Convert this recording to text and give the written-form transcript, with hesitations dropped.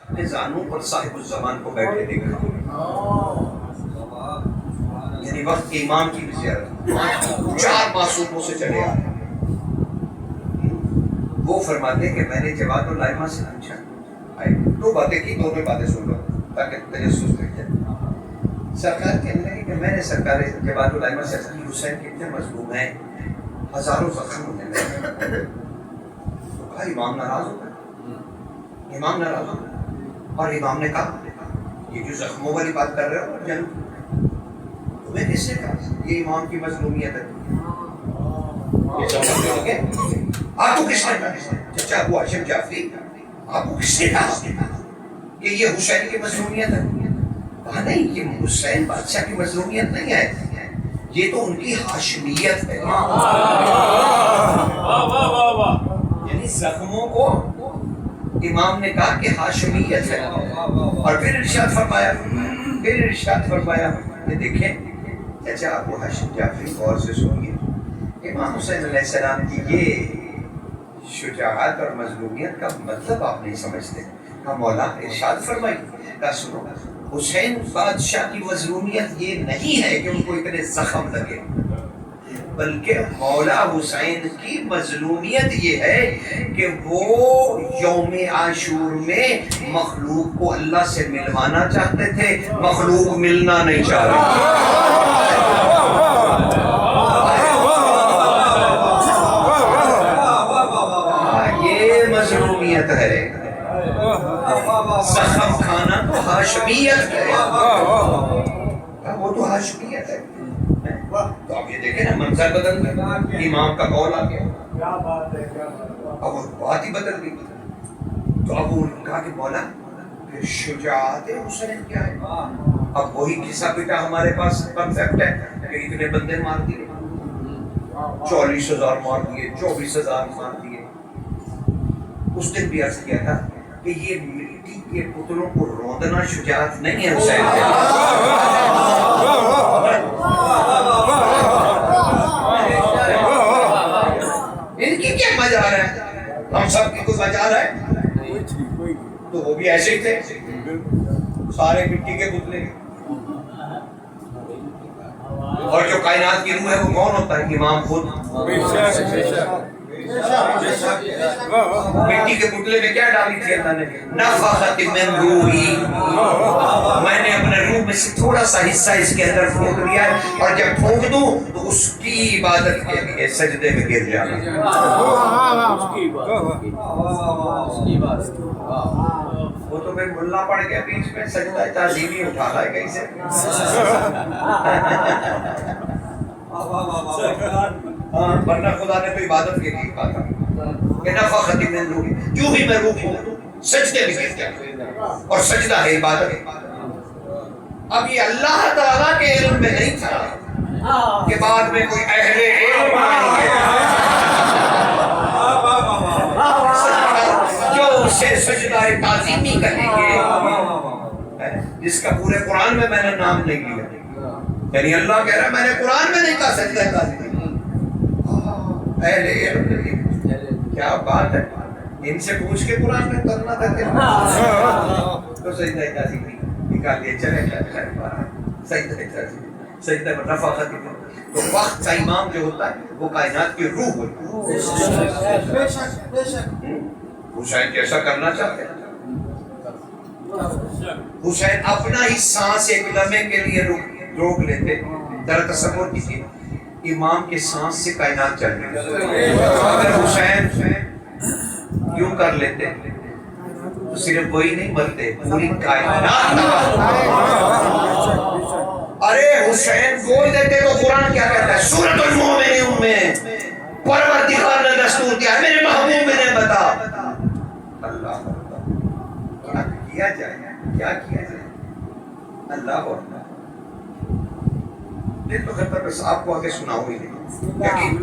اپنے زانوں پر صاحب الزمان کو بیٹھے دیکھا، یعنی وقت کے امام کی بھی زیارت 4 معصوموں سے چلے آ رہے، وہ فرماتے ہیں کہ میں نے جواد الائمہ سے پوچھا، 2 باتیں کی، دونوں باتیں سن لو تاکہ تجسس رہ جائے۔ سرکار کہنے لگے کہ میں نے سرکار جواد الائمہ سے کہ حسین کتنے مظلوم ہیں، ہزاروں زخم ہونے لگے، تو کہا امام ناراض ہو گئے، امام ناراض ہو گئے، اور امام نے کہا یہ جو زخموں والی بات کر رہے ہو جنگ تمہیں کس نے کہا یہ امام کی مظلومیت ہے؟ یہ سمجھتے ہو گے؟ آپ کو کس نے کہا؟ چچا ابو ہاشم جعفری آپ کو کس نے کہا کہ یہ حسین کی مظلومیت ہے؟ کہا نہیں، یہ حسین بادشاہ کی مظلومیت نہیں ہے، یہ تو ان کی ہاشمیت ہے۔ یعنی زخموں کو امام نے کہا کہ ہاشمیت ہے، اور پھر ارشاد فرمایا کہ دیکھیں چچا ابو ہاشم جعفری غور سے سنیے، امام حسین علیہ السلام کی یہ شجاعت اور مظلومیت کا مطلب آپ نہیں سمجھتے۔ ہاں مولا ارشاد فرمائیے، کہا سنو، حسین بادشاہ کی مظلومیت یہ نہیں ہے کہ ان کو اتنے زخم لگے، بلکہ مولا حسین کی مظلومیت یہ ہے کہ وہ یوم عاشور میں مخلوق کو اللہ سے ملوانا چاہتے تھے، مخلوق ملنا نہیں چاہ رہی یہ مظلومیت ہے، زخم کھانا تو ہاشمیت ہے، وہ تو ہاشمیت ہے۔ تو آپ یہ دیکھیں نا منظر بدل گیا، امام کا قول آ گیا، اب وہ بات ہی بدل گئی۔ تو اب انہوں نے کہا کہ مولا پھر شجاعت حسین کیا ہے؟ اب وہی قصہ بیٹا ہمارے پاس پرفیکٹ ہے کہ اتنے بندے مار دیے، 40,000 مار دیے، 24,000 مار دیے۔ اس دن بھی عرض کیا تھا کہ یہ مٹی کے پتلوں کو روندنا شجاعت نہیں ہے حسین کے، ان کی کیا مزہ ہے؟ ہم سب کی کوئی مزہ ہے؟ تو وہ بھی ایسے ہی تھے، سارے مٹی کے پتلے، اور جو کائنات کی روح ہے وہ کون ہوتا ہے؟ امام خود۔ مٹی کے پتلے میں کیا ڈالی تھی اللہ نے؟ نفخت من روحی، میں نے اپنے روح میں سے تھوڑا سا حصہ اس کے اندر پھونک دیا ہے، اور جب پھونک دوں تو اس کی عبادت کے لیے سجدے میں گر جانا۔ وہ تو پھر ملا پڑ گیا بیچ میں، سجدہ تعظیمی اٹھا رہا ہے کہیں سے۔ ورنہ خدا نے تو عبادت کے لیے کہا تھا کہ نفخت من روحی، جو بھی میں روح پھونک دوں سجدے میں گر جانا، اور سجدہ ہے عبادت۔ اب یہ اللہ تعالیٰ کے علم میں نہیں تھا کہ بعد میں کوئی اہل علم آئیں گے جو اسے سجدہ تعظیمی کہیں گے، جس کا پورے قرآن میں نے نام نہیں لیا۔ یعنی اللہ کہہ رہا ہے میں نے قرآن میں نہیں کہا سجدہ تعظیمی، اہل علم، کیا بات ہے، ان سے پوچھ کے قرآن میں کرنا تھا تو سجدہ تعظیمی نکال لیے، چلے سجدہ تعظیمی، سجدہ نفخت۔ تو وقت کا امام جو ہوتا ہے وہ کائنات کی روح ہوتی ہے۔ حسین کیسا کرنا چاہتے ہیں؟ حسین اپنا ہی سانس ایک لمحے کے لیے روک لیتے، ذرا تصور کیجیے امام کے سانس سے کائنات چل رہی، اگر حسین یوں کر لیتے تو صرف وہی نہیں مرتے، پوری کائنات۔ ارے حسین بول دیتے تو قرآن کیا کہتا ہے سورۃ المومنون میں، پروردگار نے دستور دیا، میرے محبوب نے بتا۔ اللہ کیا کیا جائے، کیا کیا جائے، اللہ اکبر۔ تو خطر بس آپ کو آگے سناؤں ہی نہیں، یقین